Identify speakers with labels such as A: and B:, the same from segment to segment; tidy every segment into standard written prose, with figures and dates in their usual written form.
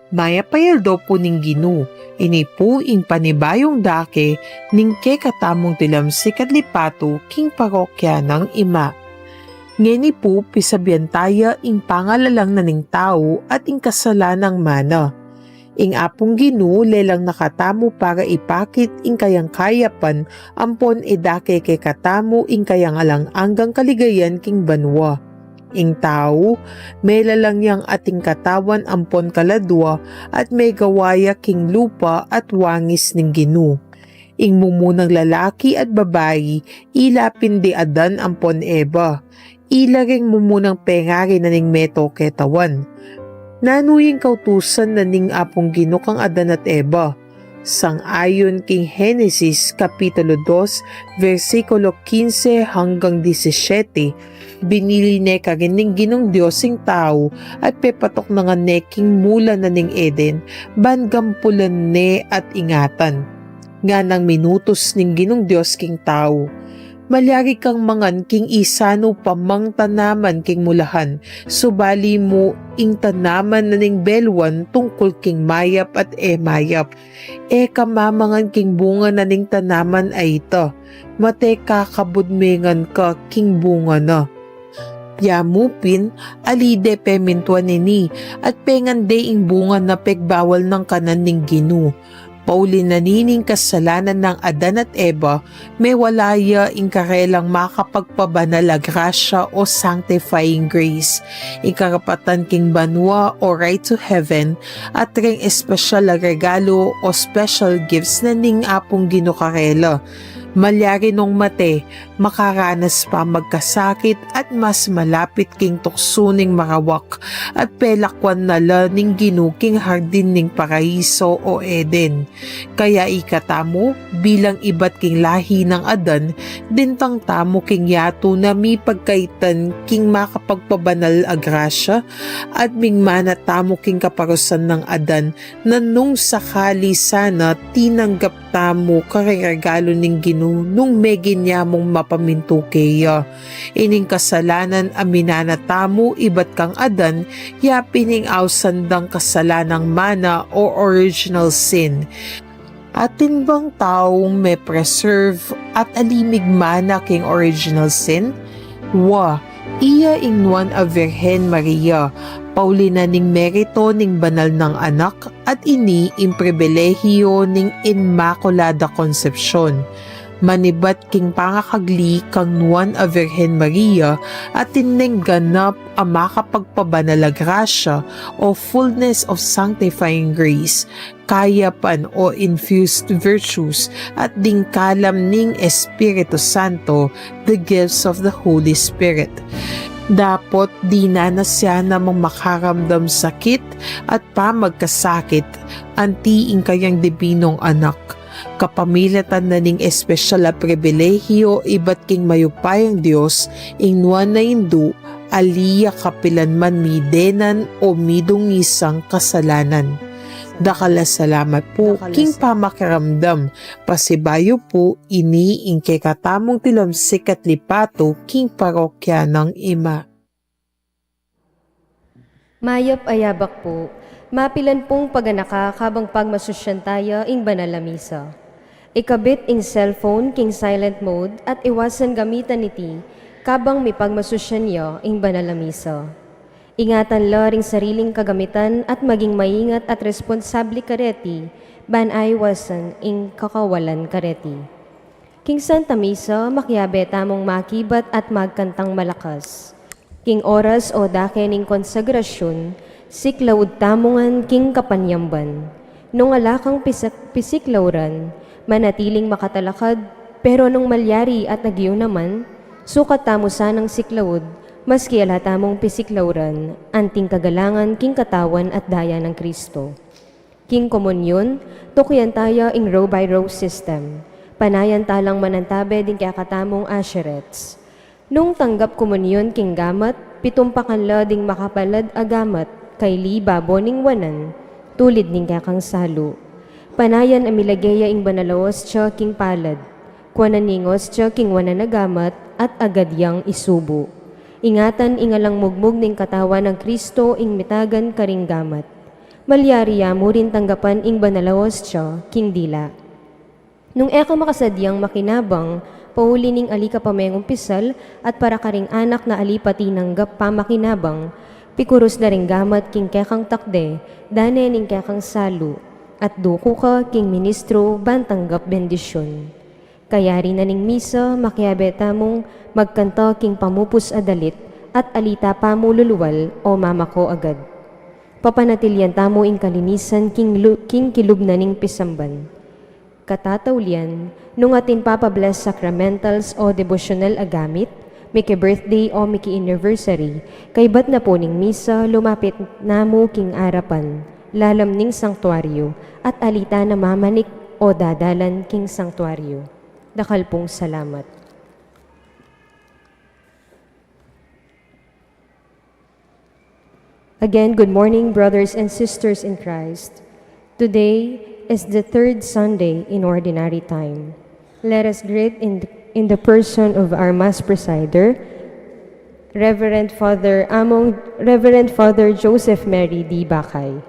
A: Maya payaldo po ning Ginu, ini po ing panibayong dake ning ke katamong tilamsik at lipato king parokya ng ima. Ngeni po pisabiantaya ing pangalalang na ning tao at ing kasalanang mana. Ing apong Ginu lelang nakatamo para ipakit ing kayang kayapan ampon edake ke katamo ing kayang alang anggang kaligayan king banwa. Ing tao, may lalang yang ating katawan ampon kaladwa at may gawaya king lupa at wangis ning Ginu. Ing mumunang lalaki at babayi, ilapin di adan ampon eba. Ila ring mumunang pengari na ning meto ketawan. Nanuying kautusan na ning apong Ginu kang adan at eba. Sang-ayon king Genesis Kapitulo 2, versikulo 15 hanggang 17, binili ne kagining Ginong Diyosing tao at pepatok na nga neking mula na ning Eden, bangampulan ne at ingatan. Nga nang minutos ning Ginong Diyos king tao. Malyari kang mangan king isano pamang tanaman king mulahan, subali mo ing tanaman na ning belwan tungkol king mayap at mayap. Kamamangan king bunga na ning tanaman ay ito, mate kakabudmengan ka king bunga na. Yamupin, alide pemintuan nini, at pengande ing bunga na pegbawal ng kanan ning Ginu. Paulin na nining kasalanan ng Adan at Eva, may walaya ing karelang makapagpabanal a grasya o sanctifying grace, ikarapatan king banwa o right to heaven, at ring espesyal a regalo o special gifts na ning apong ginukarela. Malyari nung mate, makaranas pa magkasakit at mas malapit king tuksuning marawak at pelakwan nala ning Ginu king hardin ning paraiso o Eden. Kaya ikatamo bilang iba't king lahi ng Adan, dintang tamo king yato na mi pagkaitan king makapagpabanal a grasya at mingmana tamo king kaparusan ng Adan na nung sakali sana tinanggap tamo karegalo ning Ginu nung megin niya mong mapaminto keya. Ining kasalanan aminana tamo ibat kang Adan, ya pining awsandang kasalanang mana o original sin. Atin bang taong may preserve at alimig mana king original sin? Wa, iya ingnuan a Virhen Maria, Paulina ning merito ning banal ng anak at ini ing pribilehiyo ning Immaculada Concepcion. Manibat king pangakagli kang nuan a Virhen Maria at tineng ganap a makapagpabanal a grasya o fullness of sanctifying grace, kayapan o infused virtues at dingkalam ning Espiritu Santo, the gifts of the Holy Spirit. Dapot di na siya namang makaramdam sakit at pamagkasakit, antiing kayang dibinong anak. Kapamilatan na ning espesyal a pribilehiyo iba't king mayupayang Diyos, ingnuan na indu, aliya kapilanman midenan o midungisang kasalanan. Dakala salamat po, king pamakiramdam, pasibayo po ini ing kay katamong tilamsik at lipato, king parokya ng ima.
B: Mayap ayabak po, mapilan pong paganaka kabang pagmasusyan tayo ing banal na misa. Ikabit ing cellphone king silent mode at iwasan gamitan niti kabang may pagmasusyan niyo ing banal na misa. Ingatan la ring sariling kagamitan at maging maingat at responsable kareti, banay wasan ing kakawalan kareti. King Santa Misa, makyabe tamong makibat at magkantang malakas. King oras o dake ning konsagrasyon, siklawud tamongan king kapanyamban. Nung alakang pisiklawran, manatiling makatalakad, pero nung malyari at nagyo naman, sukat tamo sanang siklawud, maski alatamong pisiklawran, anting kagalangan king katawan at daya ng Kristo. King komunyon, tukyan tayo ing row by row system. Panayan talang manantabe din kaya katamong asherets. Nung tanggap komunyon king gamat, pitumpakan la ding makapalad agamat, kay liba boning wanan, tulid ning kaya kang salo. Panayan amilageya ing banalawas tiya king palad, kwananingos tiya king wananagamat at agad yang isubo. Ingatan ingalang mugmug ning katawan ng Kristo ing mitagan karinggamat. Malyariya mo rin tanggapan ing banalawas siya, king dila. Nung eka makasadyang makinabang, pauli ning alika pamengong pisal at para karing anak na alipati ng pamakinabang, pikuros na ring gamat king kekang takde, dane ning kekang salu, at duko ka king ministro bantanggap bendisyon. Kaya rin na ning misa makiabeta mong magkanta king pamupus adalit at alita pa mo luluwal o mamako agad. Papanatilyan tamo ing kalinisan king kilub na ning pisamban. Katataulian, nung atin papabless sacramentals o devotional agamit, miki birthday o miki anniversary, kay bat na po ning misa lumapit na mo king arapan, lalam ning sanktuaryo, at alita na mamanik o dadalan king sanktuaryo. Dakal pong salamat. Again, good morning, brothers and sisters in Christ. Today is the third Sunday in Ordinary Time. Let us greet in the person of our Mass presider, Reverend Father Joseph Mary D. Bacay.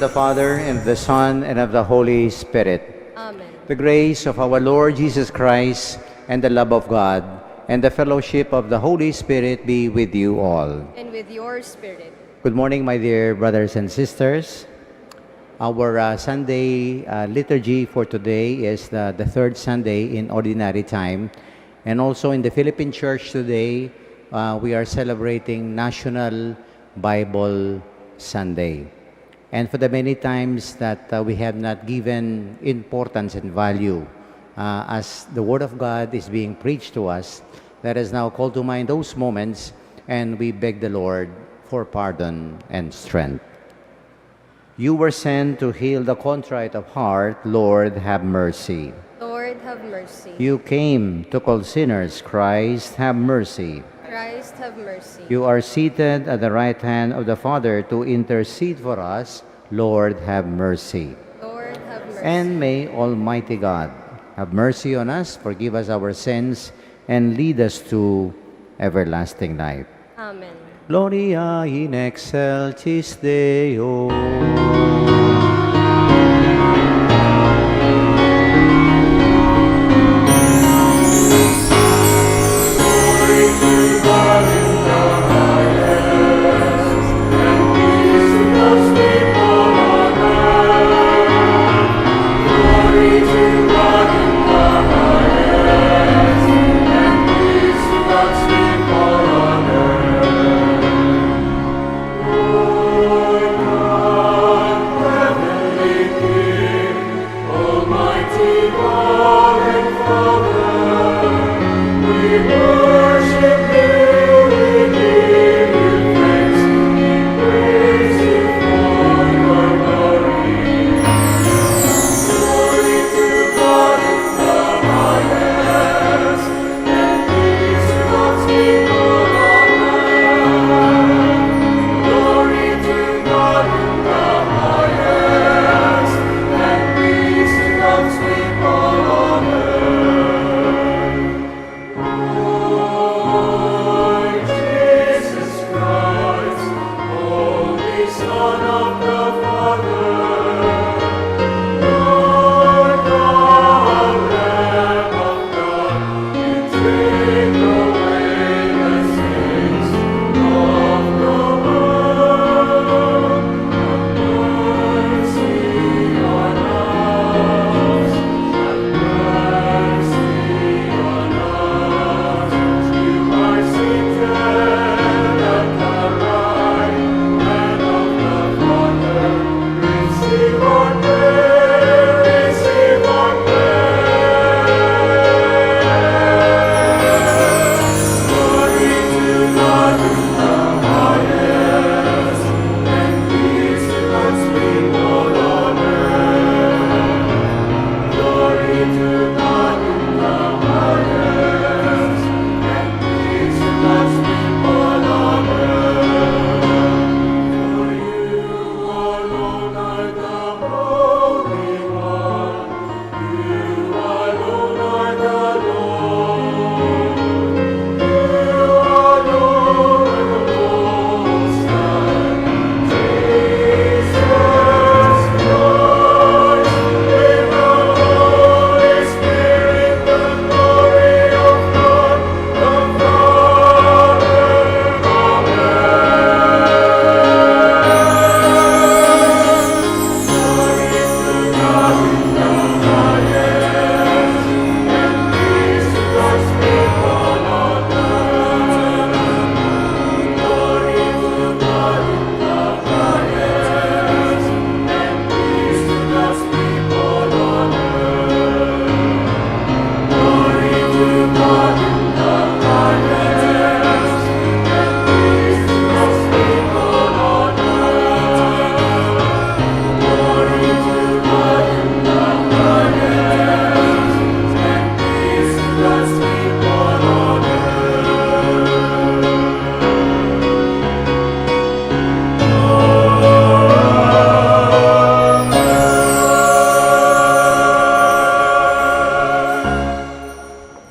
C: the Father, and of the Son, and of the Holy Spirit.
B: Amen.
C: The grace of our Lord Jesus Christ, and the love of God, and the fellowship of the Holy Spirit be with you all.
B: And with your spirit.
C: Good morning, my dear brothers and sisters. Our Sunday liturgy for today is the third Sunday in Ordinary Time. And also in the Philippine Church today, we are celebrating National Bible Sunday. And for the many times that we have not given importance and value as the Word of God is being preached to us, let us now call to mind those moments, and we beg the Lord for pardon and strength. You were sent to heal the contrite of heart. Lord, have mercy.
B: Lord, have mercy.
C: You came to call sinners. Christ, have mercy.
B: Christ, have mercy.
C: You are seated at the right hand of the Father to intercede for us. Lord, have mercy.
B: Lord, have mercy.
C: And may Almighty God have mercy on us, forgive us our sins, and lead us to everlasting life.
B: Amen.
C: Gloria in excelsis Deo.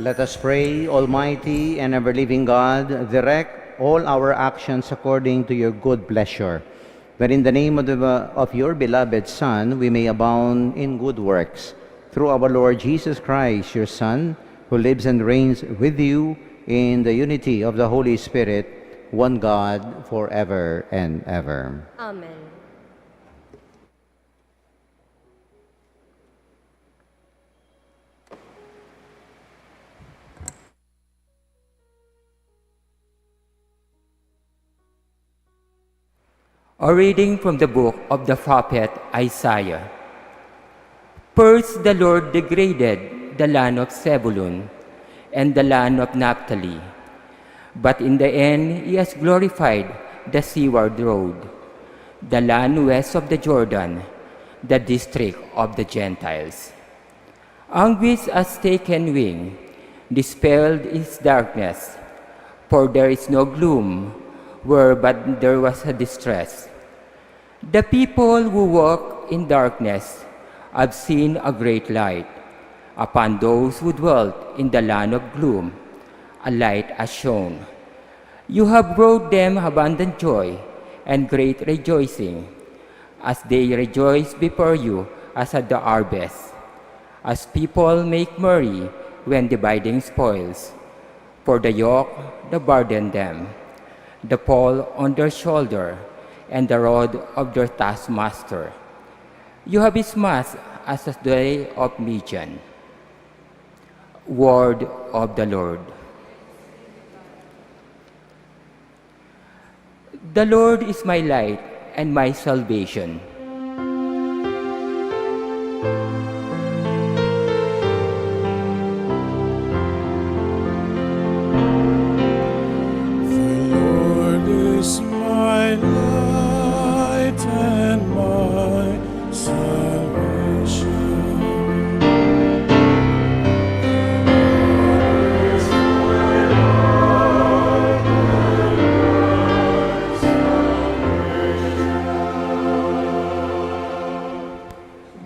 C: Let us pray, Almighty and ever-living God, direct all our actions according to your good pleasure, that in the name of your beloved Son, we may abound in good works. Through our Lord Jesus Christ, your Son, who lives and reigns with you in the unity of the Holy Spirit, one God, forever and ever.
B: Amen.
D: A reading from the book of the prophet Isaiah. First, the Lord degraded the land of Zebulun and the land of Naphtali, but in the end he has glorified the seaward road, the land west of the Jordan, the district of the Gentiles. Anguish has taken wing, dispelled its darkness. For there is no gloom where but there was a distress. The people who walk in darkness have seen a great light. Upon those who dwelt in the land of gloom, a light has shone. You have brought them abundant joy and great rejoicing, as they rejoice before you as at the harvest, as people make merry when dividing spoils. For the yoke that burden them, the pole on their shoulder, and the rod of their taskmaster. You have smashed as the day of Midian. Word of the Lord. The Lord is my light and my salvation.
E: Is my light and my salvation.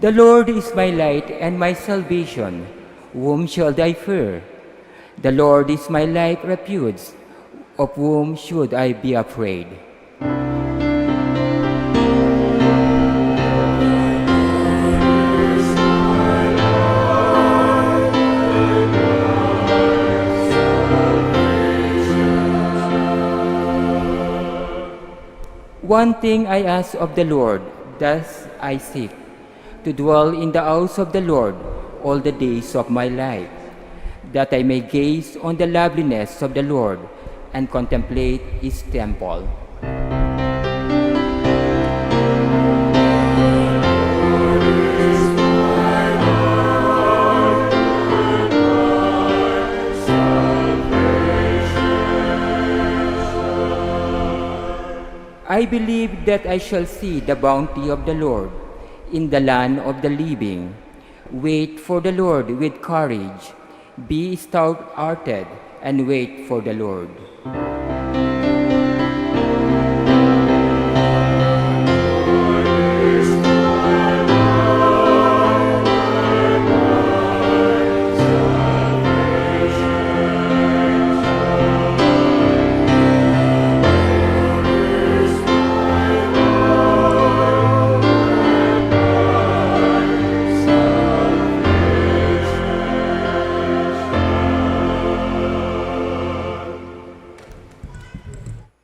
D: The Lord is my light and my salvation. Whom shall I fear? The Lord is my life refuge. Of whom should I be afraid? One thing I ask of the Lord, thus I seek, to dwell in the house of the Lord all the days of my life, that I may gaze on the loveliness of the Lord and contemplate his temple. I believe that I shall see the bounty of the Lord in the land of the living. Wait for the Lord with courage. Be stout-hearted and wait for the Lord.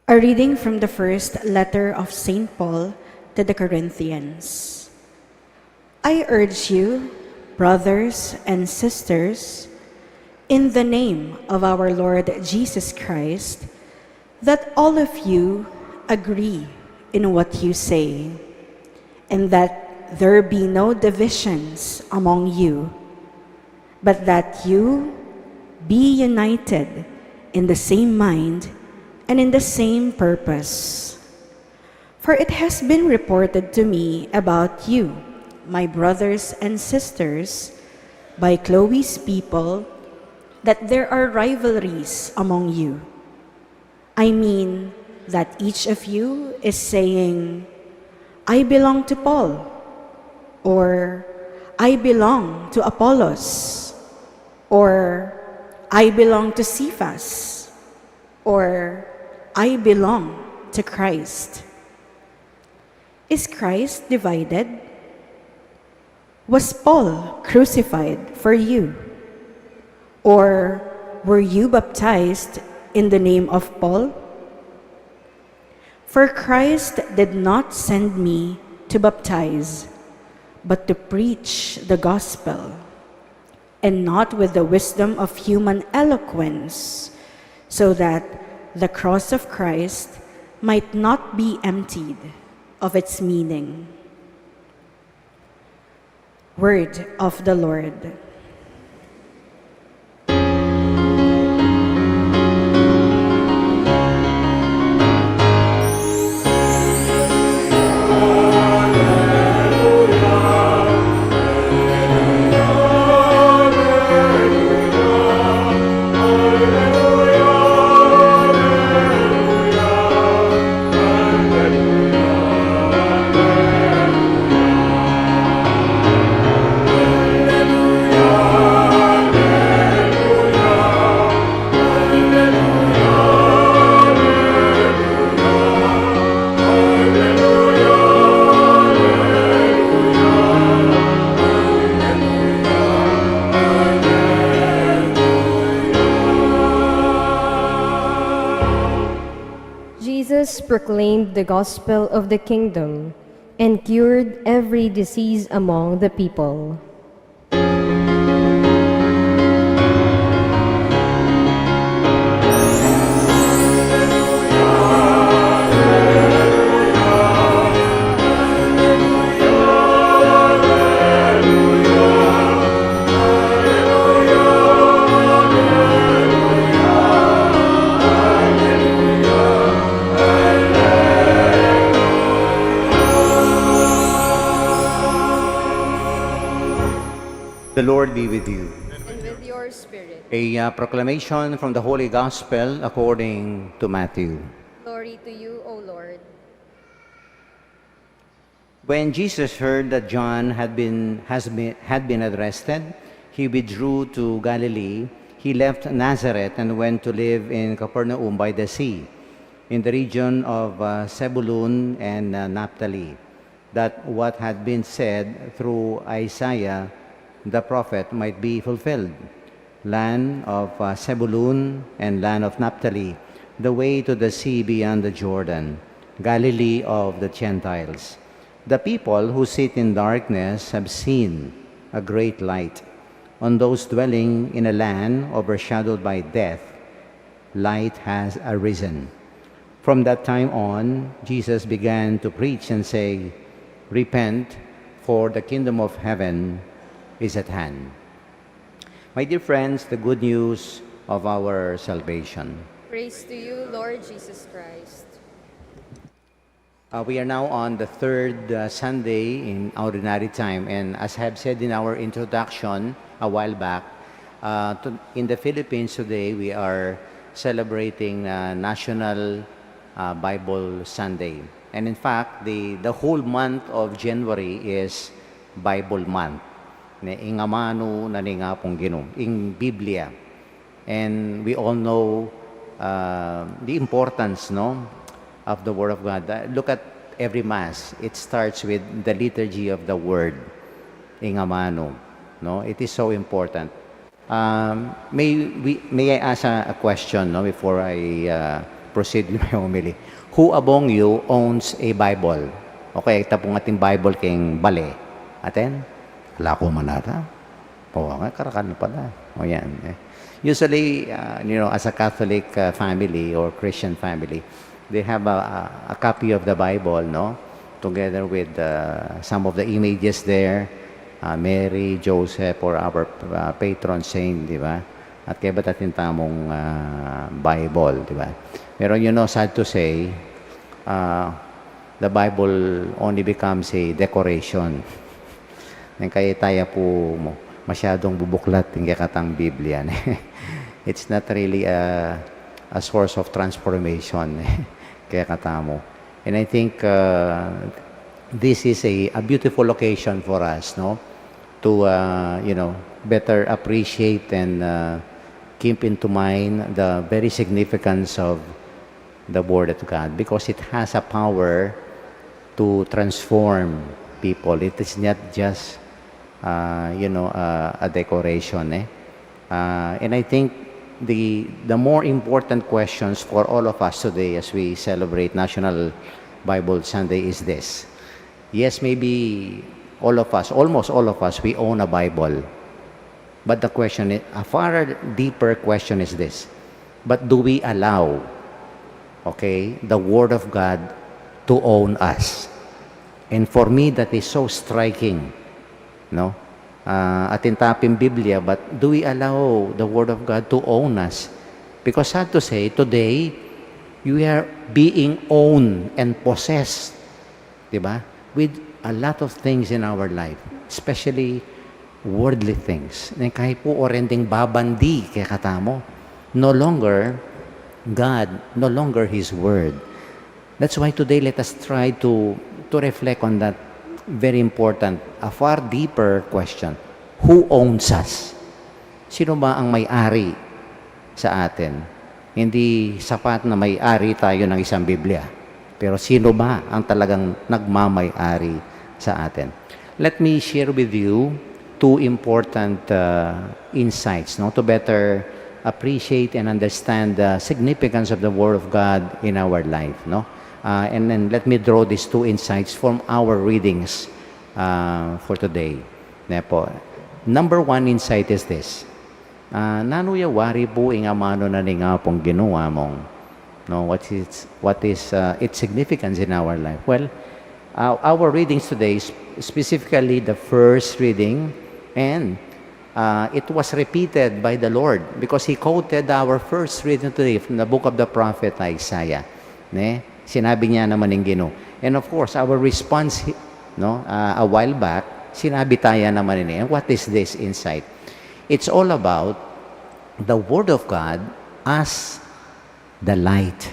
F: A reading from the first letter of St. Paul to the Corinthians. I urge you, brothers and sisters, in the name of our Lord Jesus Christ, that all of you agree in what you say, and that there be no divisions among you, but that you be united in the same mind and in the same purpose. For it has been reported to me about you, my brothers and sisters, by Chloe's people, that there are rivalries among you. I mean that each of you is saying, I belong to Paul, or I belong to Apollos, or I belong to Cephas, or I belong to Christ. Is Christ divided? Was Paul crucified for you? Or were you baptized in the name of Paul? For Christ did not send me to baptize, but to preach the gospel, and not with the wisdom of human eloquence, so that the cross of Christ might not be emptied of its meaning. Word of the Lord.
B: Jesus proclaimed the gospel of the kingdom and cured every disease among the people.
C: The Lord be with you.
B: And with your spirit.
C: A proclamation from the Holy Gospel according to Matthew.
B: Glory to you, O Lord.
C: When Jesus heard that John had been arrested, he withdrew to Galilee. He left Nazareth and went to live in Capernaum by the sea, in the region of Zebulun and Naphtali, that what had been said through Isaiah the prophet might be fulfilled. Land of Zebulun and land of Naphtali, the way to the sea beyond the Jordan, Galilee of the Gentiles. The people who sit in darkness have seen a great light. On those dwelling in a land overshadowed by death, light has arisen. From that time on, Jesus began to preach and say, "Repent, for the kingdom of heaven is at hand." My dear friends, the good news of our salvation.
B: Praise to you, Lord Jesus Christ.
C: We are now on the third Sunday in Ordinary Time, and as I have said in our introduction a while back, in the Philippines today we are celebrating National Bible Sunday. And in fact, the whole month of January is Bible month. Ingamano na nga pong ginom, in Biblia. And we all know the importance, no, of the Word of God. Look at every Mass. It starts with the liturgy of the Word, Ingamano. No, it is so important. May I ask a question, no, before I proceed with my homily? Who among you owns a Bible? Okay, tapong ating Bible king bale. Aten? Wala ko manata. Oo nga, karakan na pala. O yan. Usually, as a Catholic family or Christian family, they have a copy of the Bible, no? Together with some of the images there, Mary, Joseph, or our patron saint, di ba? At kaya ba't ating tamong Bible, di ba? Pero sad to say, the Bible only becomes a decoration. Nang kaya tayo po masyadong bubuklat ng katang Biblia. It's not really a source of transformation. Kaya katamo. And I think this is a beautiful occasion for us, no? To, better appreciate and keep into mind the very significance of the Word of God, because it has a power to transform people. It is not just a decoration. And I think the more important questions for all of us today as we celebrate National Bible Sunday is this. Yes, maybe all of us, almost all of us, we own a Bible. But the question is, a far deeper question is this. But do we allow, the Word of God to own us? And for me, that is so striking. No? Atin tapin Biblia, but do we allow the Word of God to own us? Because sad to say, today, you are being owned and possessed, diba? With a lot of things in our life, especially worldly things. Kahit po orending babandi kaya katamo, no longer God, no longer His Word. That's why today let us try to reflect on that very important, a far deeper question. Who owns us? Sino ba ang may-ari sa atin? Hindi sapat na may-ari tayo ng isang Biblia. Pero sino ba ang talagang nagmamay-ari sa atin? Let me share with you two important insights, no, to better appreciate and understand the significance of the Word of God in our life, no? And then let me draw these two insights from our readings for today. Nepo. Number one insight is this. Nanuyawari po ing amano na nga pong ginawa mong. No, what is its significance in our life? Well, our readings today, specifically the first reading, and it was repeated by the Lord because He quoted our first reading today from the book of the prophet Isaiah. Ne? Sinabi niya naman ng Ginoo. And of course, our response, no, a while back, sinabi tayo naman niya. What is this insight? It's all about the Word of God as the light,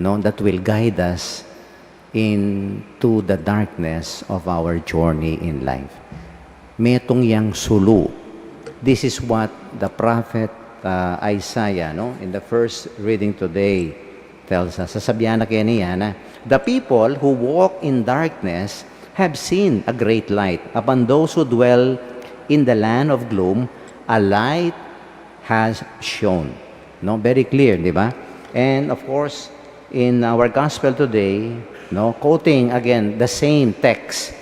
C: no, that will guide us into the darkness of our journey in life. Metong yang sulu. This is what the prophet Isaiah, no, in the first reading today, tells us. Sasabihan na kaya niya na, the people who walk in darkness have seen a great light. Upon those who dwell in the land of gloom, a light has shone. No, very clear, di ba? And of course, in our gospel today, no, quoting again the same text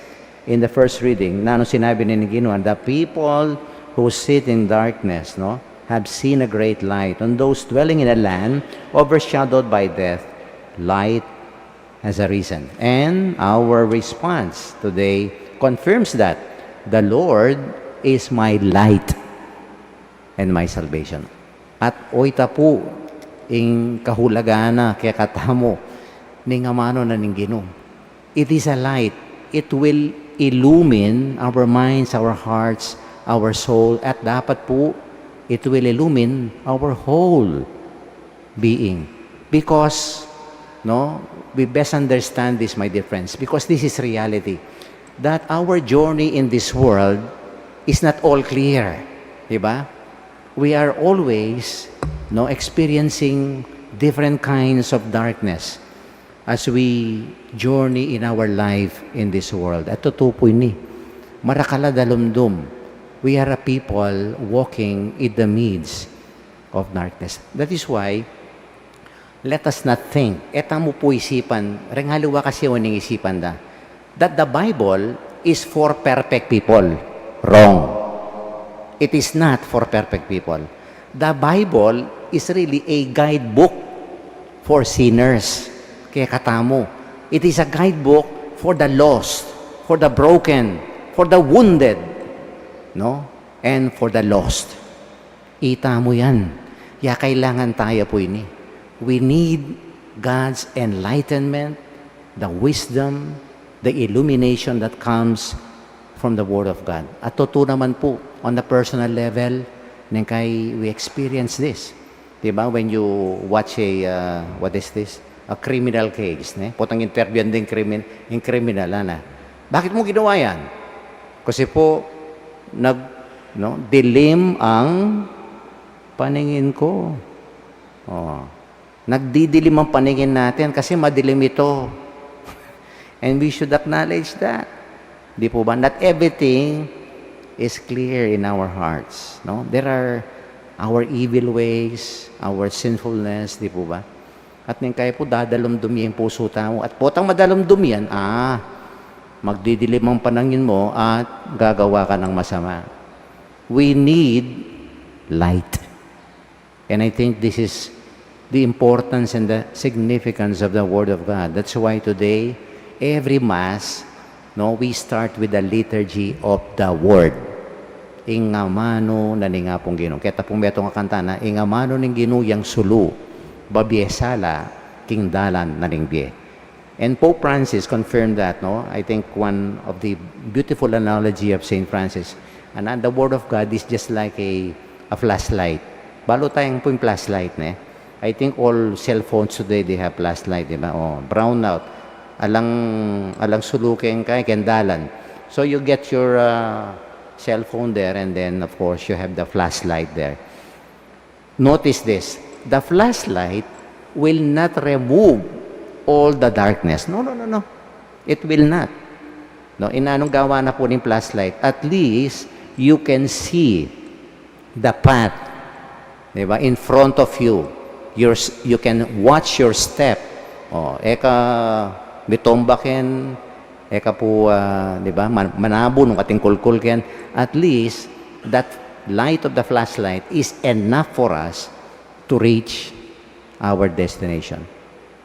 C: in the first reading, na ano sinabi ni Ginoo, the people who sit in darkness, no, have seen a great light. On those dwelling in a land overshadowed by death, light has arisen. And our response today confirms that the Lord is my light and my salvation. At oita po ing kahulagana kaya katamo ning amano na ning Ginoo. It is a light. It will illumine our minds, our hearts, our soul, at dapat po it will illumine our whole being. Because, no, we best understand this, my dear friends, because this is reality. That our journey in this world is not all clear. Diba? We are always, no, experiencing different kinds of darkness as we journey in our life in this world. At totoo po ini, marakala dalumdum. We are a people walking in the midst of darkness. That is why, let us not think, eta mo po isipan, rengaliwa kasi waning isipan da, that the Bible is for perfect people. Wrong. It is not for perfect people. The Bible is really a guidebook for sinners. Kaya katamo, it is a guidebook for the lost, for the broken, for the wounded, no? And for the lost. Ita mo yan. Ya kailangan tayo po ini. We need God's enlightenment, the wisdom, the illumination that comes from the Word of God. At totoo naman po, on the personal level, nang kay we experience this. Diba? When you watch a, what is this? A criminal case. Ne? Potang interview din yung criminal. Na. Bakit mo ginawa yan? Kasi po, dilim ang paningin ko. Oh. Nagdidilim ang paningin natin kasi madilim ito. And we should acknowledge that. Di po ba? Not everything is clear in our hearts. No? There are our evil ways, our sinfulness, di po ba? At nang kaya po dadalumdum yung puso tamo. At potang madalumdum yan, magdidilim ang panangin mo at gagawa ka ng masama. We need light. And I think this is the importance and the significance of the Word of God. That's why today, every Mass, no, we start with the liturgy of the Word. Ingamano na ni nga pong Ginoo. Kaya tapong beto nga kanta na, ingamano ning Ginoo yang sulu, babiesala, king dalan na ning bie. And Pope Francis confirmed that, no? I think one of the beautiful analogy of Saint Francis, and the Word of God is just like a flashlight. Balo tayong po yung flashlight, ne? I think all cell phones today, they have flashlight, di ba? Oh, brown out. Alang sulukin kay kendalan. So you get your cell phone there, and then, of course, you have the flashlight there. Notice this. The flashlight will not remove all the darkness. No. It will not. No, inanong gawa na po ng flashlight? At least, you can see the path. Diba? In front of you. You can watch your step. Oh, eka bitombaken, eka po, diba? Manabo nung ating kulkul ken. At least, that light of the flashlight is enough for us to reach our destination.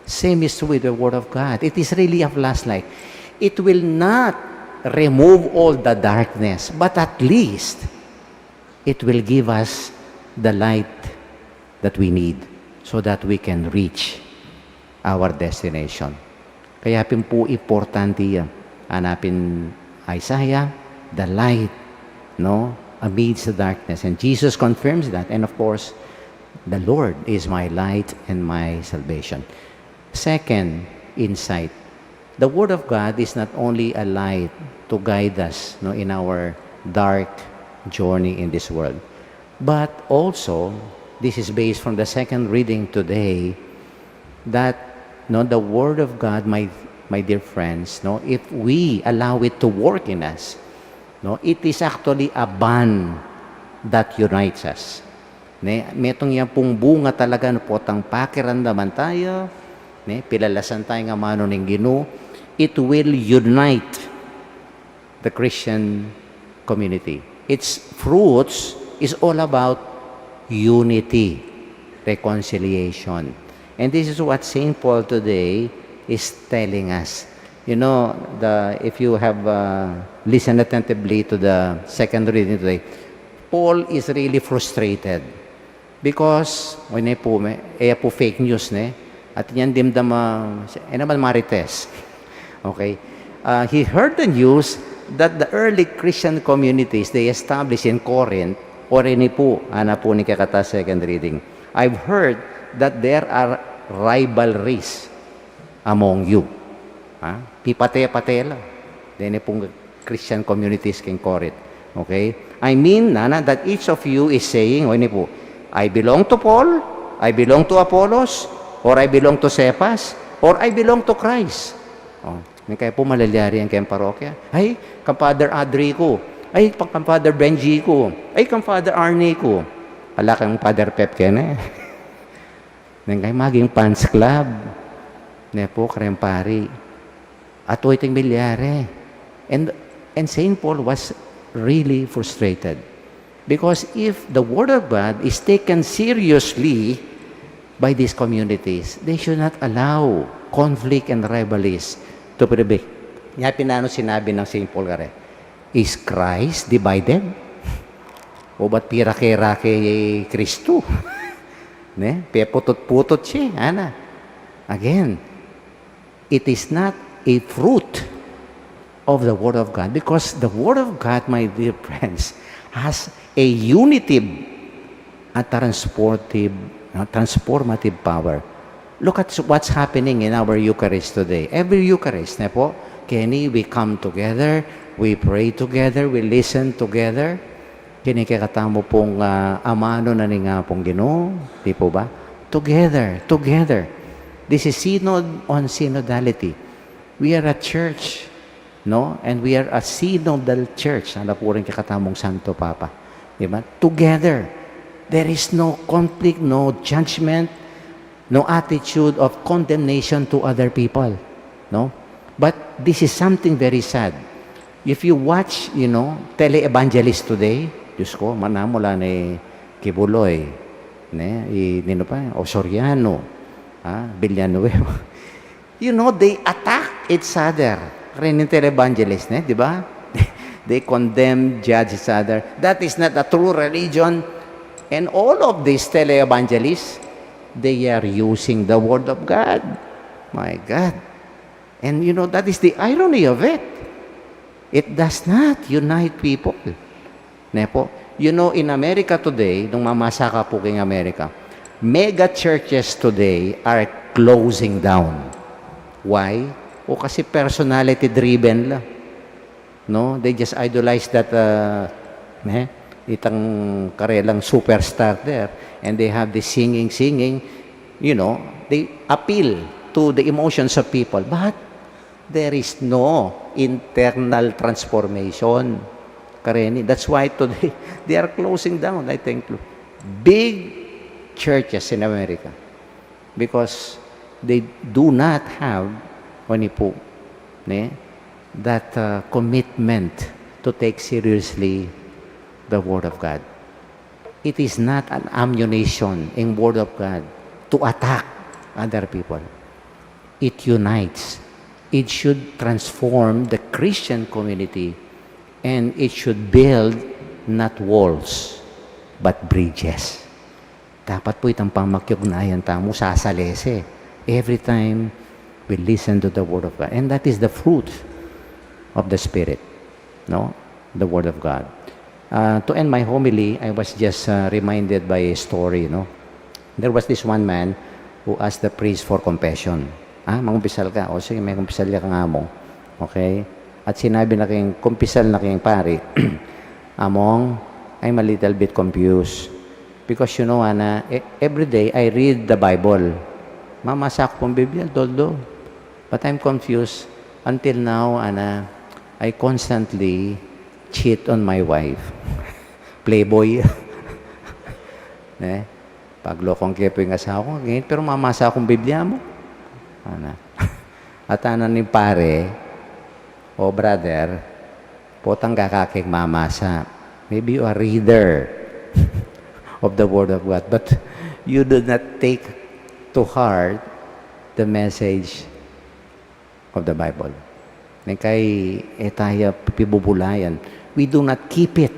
C: Same is true with the Word of God. It is really a flashlight. It will not remove all the darkness, but at least it will give us the light that we need so that we can reach our destination. Kaya po importante yan. Hanapin Isaiah, the light, no, amidst the darkness. And Jesus confirms that. And of course, the Lord is my light and my salvation. Second insight, the Word of God is not only a light to guide us, no, in our dark journey in this world, but also, this is based from the second reading today, that, no, the Word of God, my dear friends, no, if we allow it to work in us, no, it is actually a bond that unites us. Metong yan pong bunga talaga na potang pakiramdaman tayo, pilalasan tayo nga mano ng Ginoo, it will unite the Christian community. Its fruits is all about unity, reconciliation. And this is what St. Paul today is telling us. You know, if you have listened attentively to the second reading today, Paul is really frustrated because when po fake news at yan dimdama naman marites. Okay, he heard the news that the early Christian communities they established in Corinth or po ni kakata second reading. I've heard that there are rivalries among you. Pipate-pate lang. Then pong Christian communities in Corinth. Okay? I mean, that each of you is saying, po, I belong to Paul, I belong to Apollos, or I belong to Cephas, or I belong to Christ. Oh, kaya po malalyari ang kayong parokya. Ay, Father Adri ko. Ay, Father Benji ko. Ay, Father Arnie ko. Ala kang Father Pep kaya na. Kaya maging fans club. Po, krempari. At waiting milyari. And St. Paul was really frustrated. Because if the Word of God is taken seriously by these communities, they should not allow conflict and rivalries to prevail. Nga pinano sinabi ng St. Paul kare, is Christ divided? O ba't pirake-rake Kristo? Putot-putot siya. Ana. Again, it is not a fruit of the Word of God because the Word of God, my dear friends, has a unitive, a transformative power. Look at what's happening in our Eucharist today. Every Eucharist, Kenny, we come together, we pray together, we listen together. Kinikikatamo pong amano na ni nga pong Ginoo, di po ba? Together. This is synod on synodality. We are a church, no? And we are a synodal church. Ano po rin kakatamong Santo Papa. Diba? Together. There is no conflict, no judgment, no attitude of condemnation to other people. No? But this is something very sad. If you watch, tele-evangelists today, Diyos ko, manamula ni Kibuloy, nino pa, Osoriano, Villanueva. They attack each other. Rin yung tele-evangelists, di ba? They condemn, judge each other. That is not a true religion. And all of these tele-evangelists, they are using the Word of God. My God. And that is the irony of it. It does not unite people. In America today, nung mamasa ka po kay America, mega churches today are closing down. Why? O kasi personality driven lang. No, they just idolize that itang karelang superstar there, and they have this singing. They appeal to the emotions of people, but there is no internal transformation. Kareni, that's why today they are closing down. I think big churches in America because they do not have that commitment to take seriously the Word of God. It is not an ammunition in Word of God to attack other people. It unites. It should transform the Christian community, and it should build not walls, but bridges. Dapat po itang pamakyugnayan tamo sasalese every time we listen to the Word of God. And that is the fruit of the Spirit, no? The Word of God. To end my homily, I was just reminded by a story, no? There was this one man who asked the priest for confession. Mangumpisal ka. O sige, may kumpisal ka nga mo. Okay? At sinabi na kayong kumpisal na kayong pari, among, I'm a little bit confused. Because you know, Ana, every day I read the Bible. Mamasa ko pong Biblia, doldo. But I'm confused. Until now, Ana, I constantly cheat on my wife. Playboy. Paglokong kepo yung asawa ko, ngayon, pero mamasa akong Biblia mo. Ana. At ano ni pare, o brother, potang kakaking mamasa. Maybe you are a reader of the Word of God, but you do not take to heart the message of the Bible. Kay etaya pibubulayan. We do not keep it.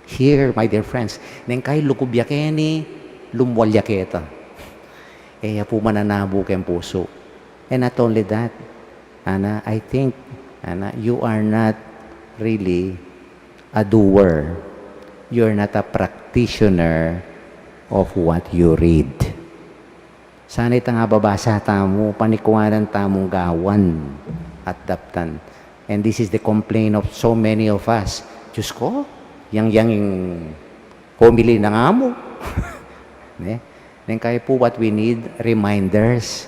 C: Here, my dear friends, kay lukubyakeni, lumwalyaketa. Po mananabo kayong puso. And not only that, Ana, I think, Ana, you are not really a doer. You're not a practitioner of what you read. Sana ita nga babasa tamo, panikuwanan tamong gawan at daptan. And this is the complaint of so many of us. Diyos ko, yang homily na nga mo. Then kaya po what we need, reminders.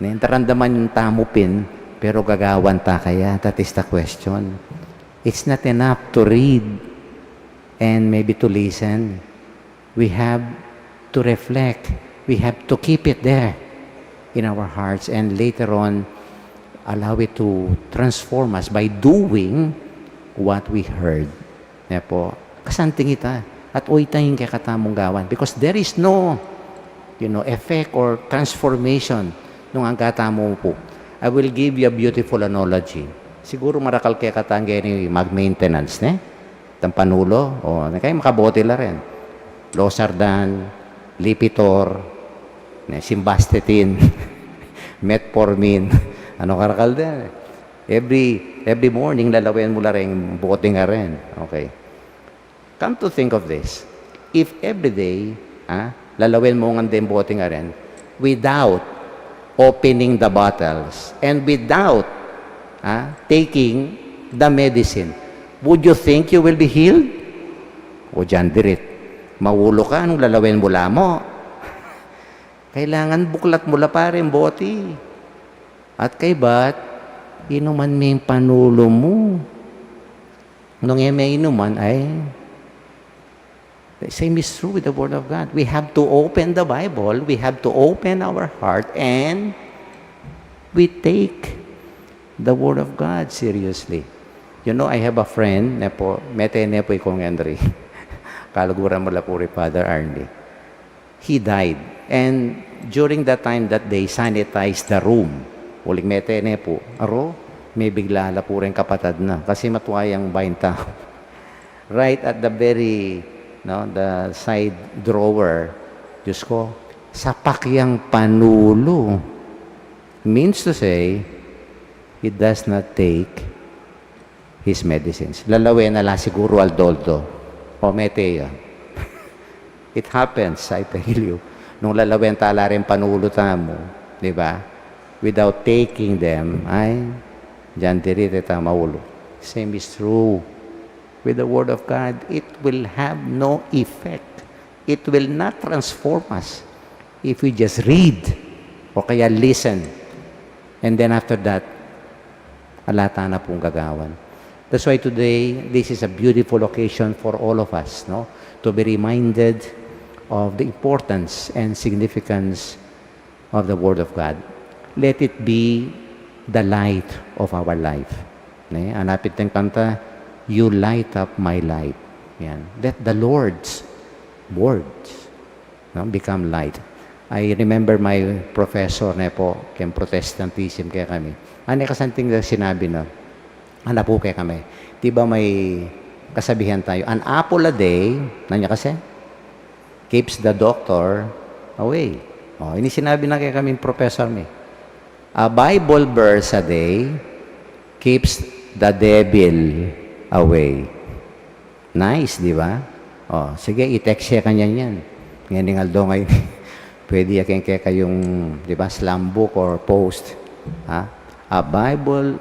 C: Tarandaman yung tamupin, pero gagawan ta kaya? That is the question. It's not enough to read and maybe to listen. We have to reflect. We have to keep it there in our hearts, and later on, allow it to transform us by doing what we heard. Kaya po, kasanting ita, at uy tayong kakatamong gawan, because there is no effect or transformation nung ang katamo po. I will give you a beautiful analogy. Siguro marakal kaya katangge ni mag-maintenance, Tampanulo, kayo makabote la rin. Losardan, Lipitor, Simvastatin, Metformin, karakal din. Every morning, lalawin mo la rin, bote nga rin. Okay. Come to think of this. If every day, lalawin mo nga din bote nga rin, without opening the bottles and without taking the medicine, would you think you will be healed? O dyan dirit. Maulo ka nung lalawin mula mo. Kailangan buklat mula pa rin boti. At kay ba't, inuman may panulo mo. Nung may inuman ay, the same is true with the Word of God. We have to open the Bible. We have to open our heart, and we take the Word of God seriously. You know, I have a friend, mete po ikong Henry. Kaluguran mo la po Father Arnie. He died. And during that time that they sanitized the room, uling mete po, may bigla la po rin kapatad na. Kasi matuwayang bainta. Right at the very the side drawer, Diyos ko, sapakyang panulo. Means to say, he does not take his medicines. Lalawin na la siguro aldoldo. O meteya. It happens, I tell you. Nung lalawin tala rin panulo mo, di ba? Without taking them, ay, dyan dirite ta maulo. Same is true with the Word of God. It will have no effect. It will not transform us if we just read o kaya listen. And then after that, alata na pong gagawan. That's why today, this is a beautiful occasion for all of us, to be reminded of the importance and significance of the Word of God. Let it be the light of our life. Ang lapit ng kanta, You light up my life. Yan. Let the Lord's words become light. I remember my professor na po, kaya Protestantism kaya kami. Ano kasanting na sinabi na, po kaya kami. Diba may kasabihan tayo, an apple a day, nanya kasi, keeps the doctor away. Ini sinabi na kaya kami professor may. A Bible verse a day keeps the devil away. Nice, di ba? Sige, i-text siya kanya yan. Ngayon ng Aldo ngayon, pwede yakin kayong, di ba, slam book or post. A Bible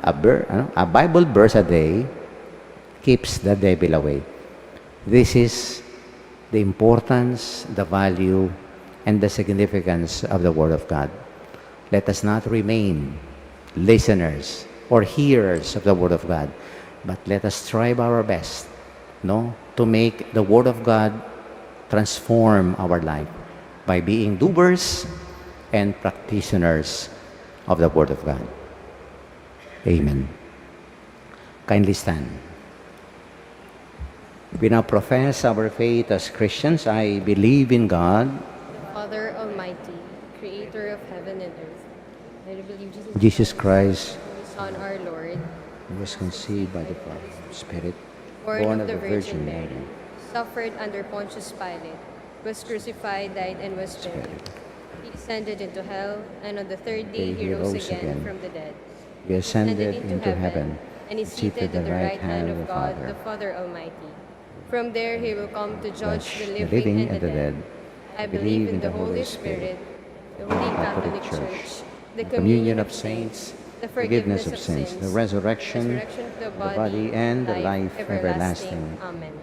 C: verse a day keeps the devil away. This is the importance, the value, and the significance of the Word of God. Let us not remain listeners or hearers of the Word of God, but let us strive our best, to make the Word of God transform our life by being doers and practitioners of the Word of God. Amen. Kindly stand. We now profess our faith as Christians. I believe in God,
B: The Father Almighty, Creator of heaven and earth. I believe
C: Jesus Christ,
B: His Son, our Lord,
C: who was conceived by the Spirit,
B: born of the Virgin Mary, suffered under Pontius Pilate, was crucified, died, and was buried. He descended into hell, and on the third day he rose again from the dead.
C: He ascended into heaven,
B: and is seated at the right hand of God, the Father Almighty. From there he will come to judge the living and the dead. I believe in the Holy Spirit, the Holy Catholic Church, the communion of saints, the forgiveness of sins,
C: the resurrection
B: of the
C: body, and the life everlasting.
B: Amen.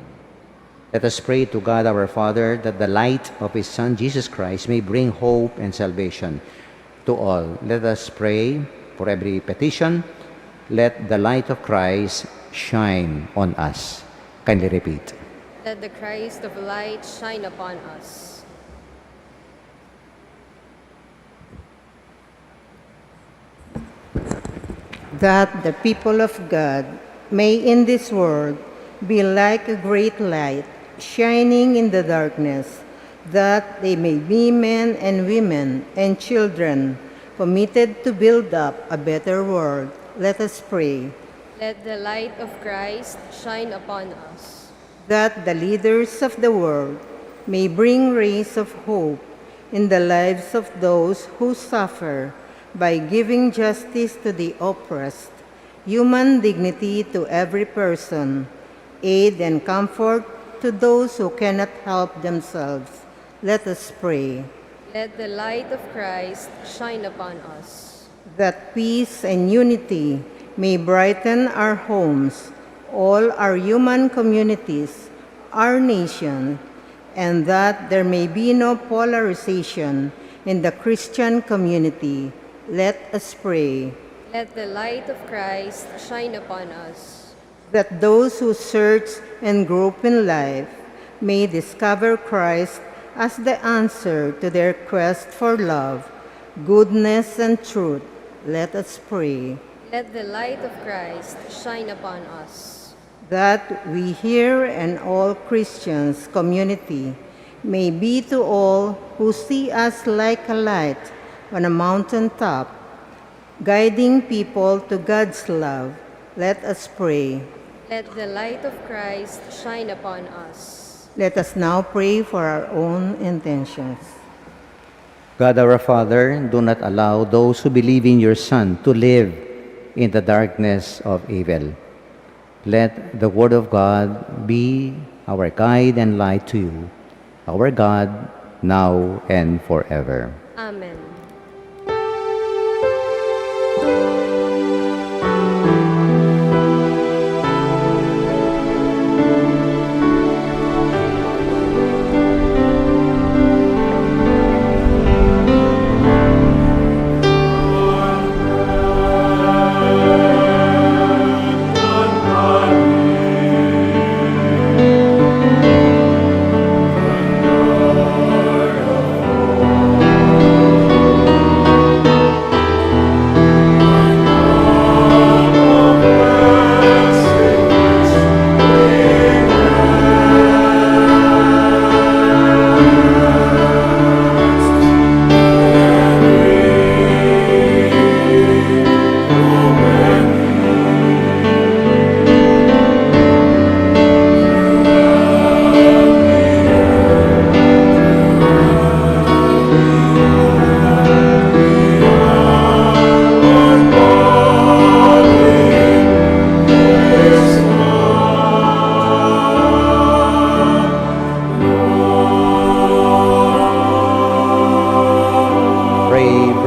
C: Let us pray to God our Father that the light of His Son Jesus Christ may bring hope and salvation to all. Let us pray for every petition. Let the light of Christ shine on us. Kindly repeat.
B: Let the Christ of light shine upon us.
G: That the people of God may in this world be like a great light shining in the darkness, that they may be men and women and children committed to build up a better world. Let us pray.
B: Let the light of Christ shine upon us.
G: That the leaders of the world may bring rays of hope in the lives of those who suffer by giving justice to the oppressed, human dignity to every person, aid and comfort to those who cannot help themselves. Let us pray.
B: Let the light of Christ shine upon us.
G: That peace and unity may brighten our homes, all our human communities, our nation, and that there may be no polarization in the Christian community. Let us pray.
B: Let the light of Christ shine upon us.
G: That those who search and grope in life may discover Christ as the answer to their quest for love, goodness, and truth. Let us pray.
B: Let the light of Christ shine upon us.
G: That we here and all Christians community may be to all who see us like a light on a mountaintop, guiding people to God's love. Let us pray.
B: Let the light of Christ shine upon us.
G: Let us now pray for our own intentions.
C: God our Father, do not allow those who believe in your Son to live in the darkness of evil. Let the Word of God be our guide and light to you, our God, now and forever.
B: Amen.
E: Amen.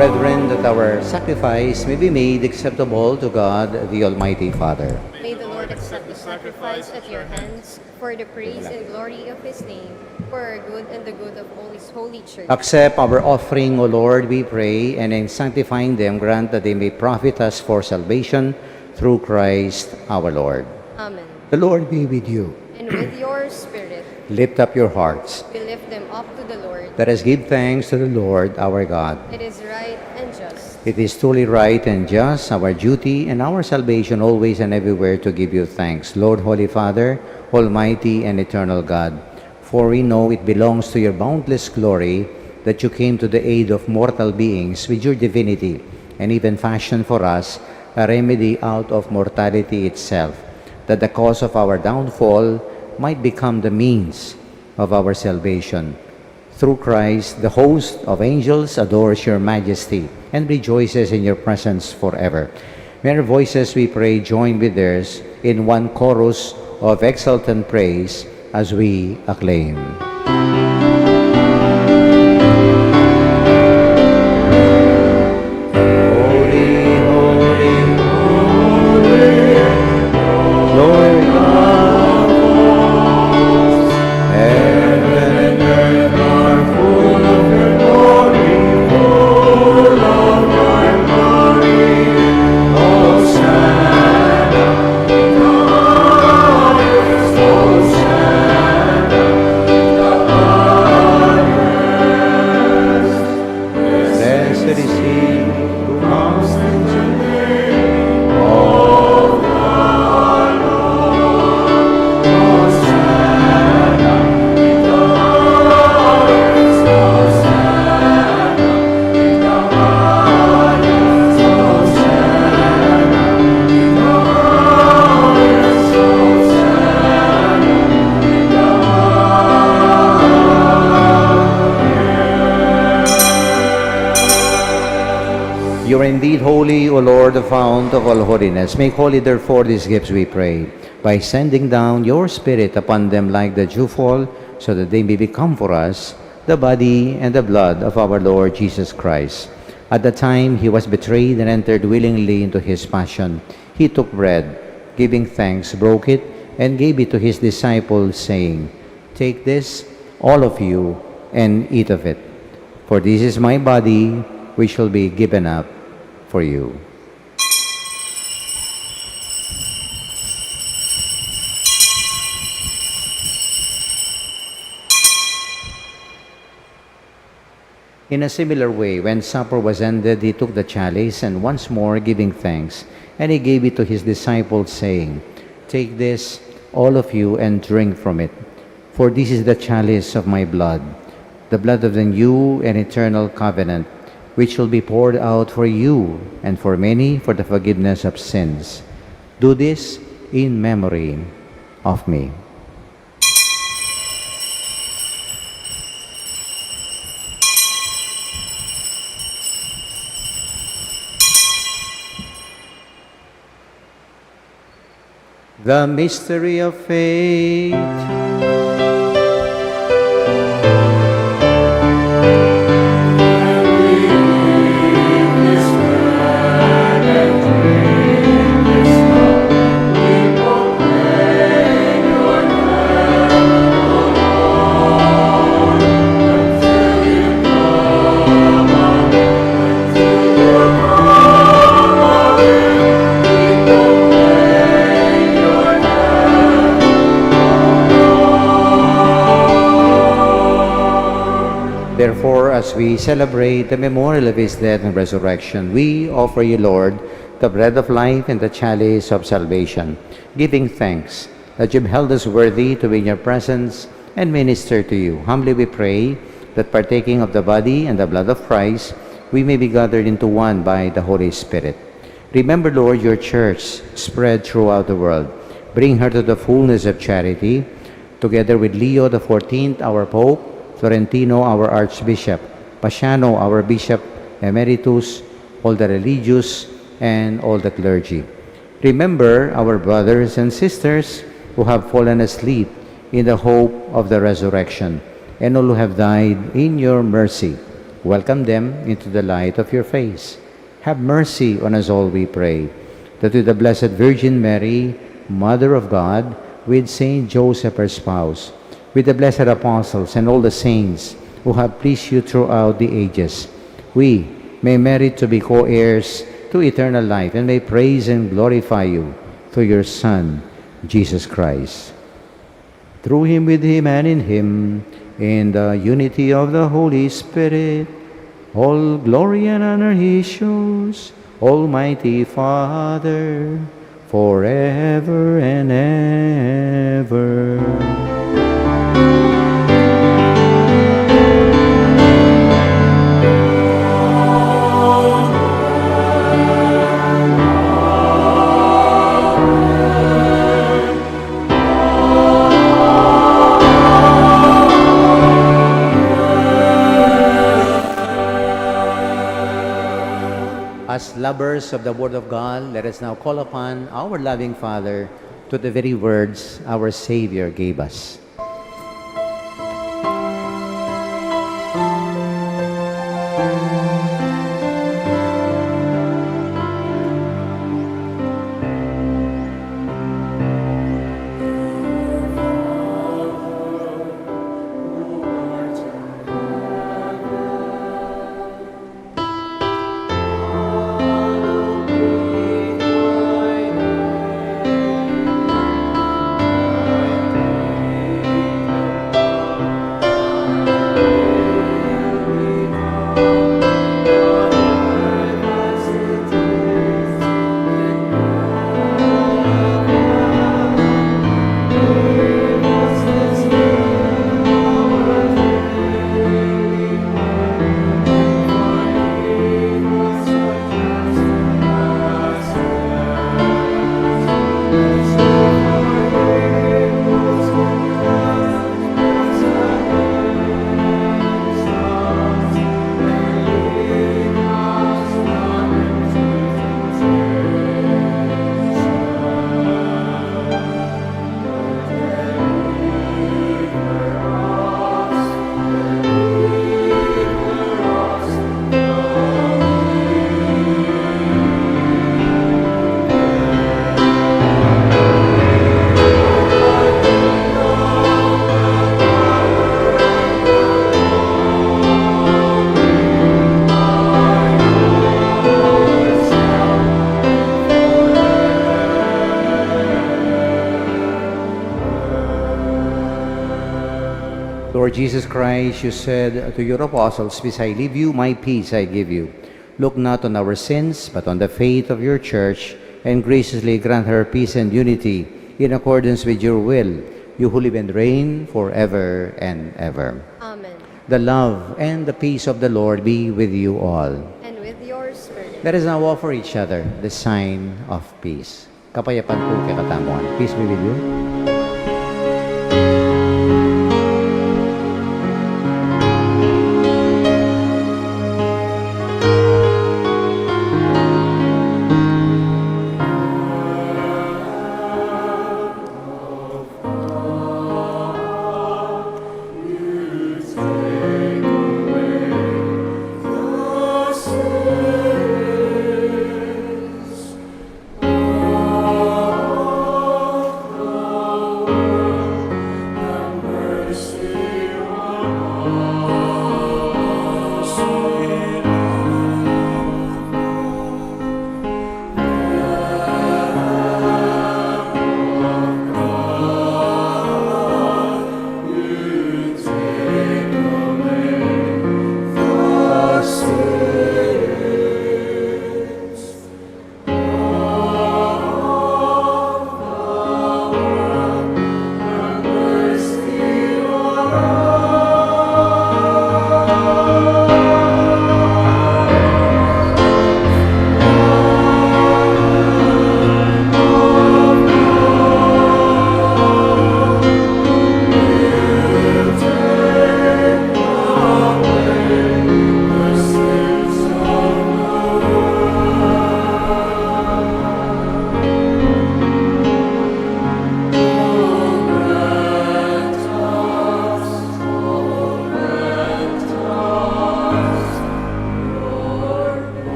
C: brethren, that our sacrifice may be made acceptable to God, the Almighty Father.
B: May the Lord accept the sacrifice at your hands for the praise and glory of his name, for our good and the good of all his holy church.
C: Accept our offering, O Lord, we pray, and in sanctifying them, grant that they may profit us for salvation through Christ our Lord.
B: Amen.
C: The Lord be with you.
B: And with your spirit,
C: Lift up your hearts.
B: we lift them up to the Lord.
C: Let us give thanks to the Lord our God.
B: It is right and just.
C: It is truly right and just, our duty and our salvation always and everywhere to give you thanks, Lord, Holy Father, Almighty and eternal God. For we know it belongs to your boundless glory that you came to the aid of mortal beings with your divinity, and even fashioned for us a remedy out of mortality itself, that the cause of our downfall might become the means of our salvation. Through Christ, the host of angels adores your majesty and rejoices in your presence forever. May our voices, we pray, join with theirs in one chorus of exultant praise as we acclaim. Holy, holy, holy, Lord God, heaven and earth are full of your glory, full of your glory. Hosanna in the highest, Hosanna in the highest. Blessed is he who comes in the name of the Lord. Hosanna in the highest, Hosanna in the highest, Hosanna in the highest, Hosanna in the highest. You are indeed holy, O Lord, the fount of all holiness. Make holy, therefore, these gifts, we pray, by sending down your Spirit upon them like the dewfall, so that they may become for us the body and the blood of our Lord Jesus Christ. At the time he was betrayed and entered willingly into his passion, he took bread, giving thanks, broke it, and gave it to his disciples, saying, "Take this, all of you, and eat of it. For this is my body, which shall be given up for you." In a similar way, when supper was ended, he took the chalice, and once more giving thanks, and he gave it to his disciples, saying, "Take this, all of you, and drink from it. For this is the chalice of my blood, the blood of the new and eternal covenant, which will be poured out for you and for many for the forgiveness of sins. Do this in memory of me." The mystery of faith. Therefore, as we celebrate the memorial of his death and resurrection, we offer you, Lord, the bread of life and the chalice of salvation, giving thanks that you've held us worthy to be in your presence and minister to you. Humbly we pray that partaking of the body and the blood of Christ, we may be gathered into one by the Holy Spirit. Remember, Lord, your church spread throughout the world. Bring her to the fullness of charity, together with Leo the 14th, our Pope, Florentino, our Archbishop, Pasiano, our Bishop Emeritus, all the religious, and all the clergy. Remember our brothers and sisters who have fallen asleep in the hope of the resurrection, and all who have died in your mercy. Welcome them into the light of your face. Have mercy on us all, we pray, that with the Blessed Virgin Mary, Mother of God, with Saint Joseph, her spouse, with the blessed apostles and all the saints who have pleased you throughout the ages, we may merit to be co-heirs to eternal life and may praise and glorify you through your Son, Jesus Christ. Through him, with him, and in him, in the unity of the Holy Spirit, all glory and honor he shows, Almighty Father, forever and ever. As lovers of the Word of God, let us now call upon our loving Father to the very words our Savior gave us. Lord Jesus Christ, you said to your apostles, "Peace I leave you, my peace I give you. Look not on our sins, but on the faith of your church, and graciously grant her peace and unity in accordance with your will, you who live and reign forever and ever."
B: Amen.
C: The love and the peace of the Lord be with you all.
B: And with your spirit.
C: Let us now offer each other the sign of peace. Kapayapaan po kay katamuan. Peace be with you.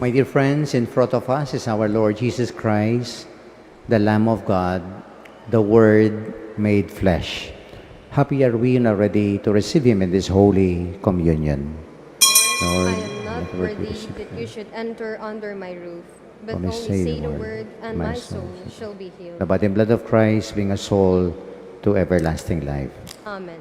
C: My dear friends, in front of us is our Lord Jesus Christ, the Lamb of God, the Word made flesh. Happy are we and are ready to receive Him in this Holy Communion. Lord,
B: I am not
C: let the word be
B: worthy
C: received.
B: that you should enter under my roof, but
C: Only
B: only say the word, and my soul shall be healed.
C: The body and blood of Christ bring us all to everlasting life.
B: Amen.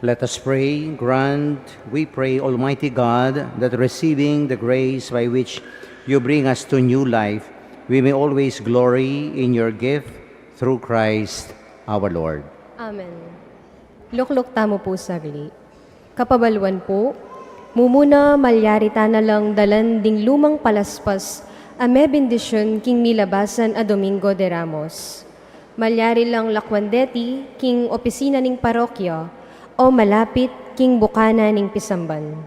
C: Let us pray. Grant, we pray, Almighty God, that receiving the grace by which you bring us to new life, we may always glory in your gift through Christ our Lord.
B: Amen. Lukluk tamo po sagli. Kapabaluan po, mumuna malyarita na lang dalan ding lumang palaspas ame bendisyon king milabasan a Domingo de Ramos. Malyari lang lakwandeti king opisina ning parokya o malapit king bukana ning pisamban.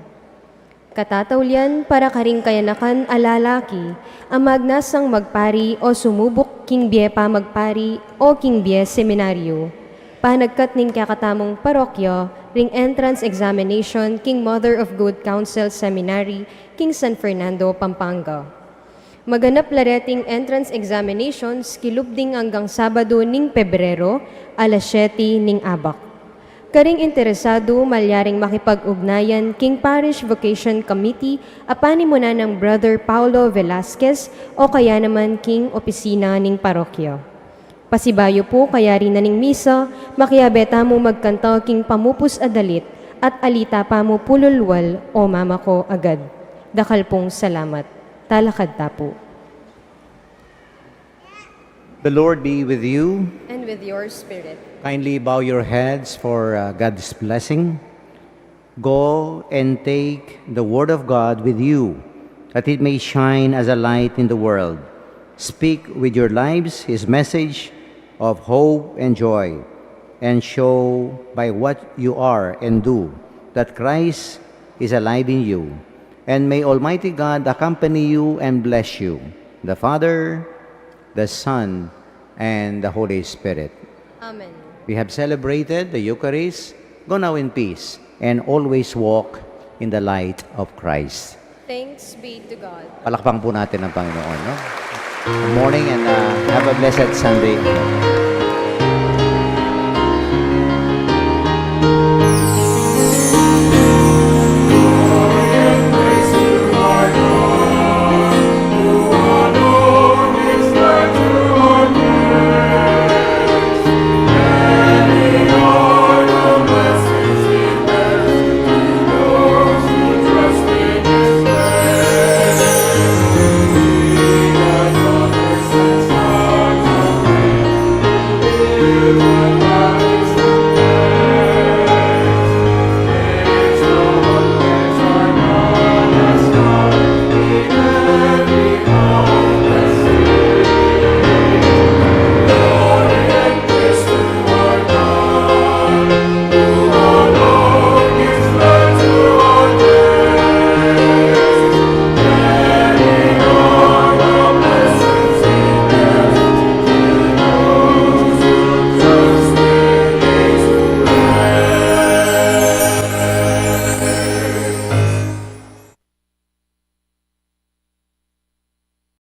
B: Katatawlian para karing kayanakan alalaki ang magnasang magpari o sumubok king biye pa magpari o king biye seminaryo. Panagkat ning kakatamong parokya ring entrance examination king Mother of Good Counsel Seminary king San Fernando, Pampanga. Maganap lareting entrance examinations kilubding hanggang Sabado ning Pebrero, alas 7 ning Abak. Karing interesado malyaring makipag-ugnayan king Parish Vocation Committee apani mo na ng Brother Paulo Velasquez o kaya naman king opisina ning parokya. Pasibayo po kaya rin na ning misa, makiyabeta mo magkanta king pamupus adalit at alita pa mo pululwal o mama ko agad. Dakal pong salamat. Talakad tapo.
C: The Lord be with you.
B: And with your spirit.
C: Kindly bow your heads for God's blessing. Go and take the word of God with you, that it may shine as a light in the world. Speak with your lives His message of hope and joy, and show by what you are and do that Christ is alive in you. And may Almighty God accompany you and bless you, the Father, the Son, and the Holy Spirit.
B: Amen.
C: We have celebrated the Eucharist. Go now in peace and always walk in the light of Christ.
B: Thanks be to God.
C: Palakpang po natin ang Panginoon. No? Good morning and have a blessed Sunday.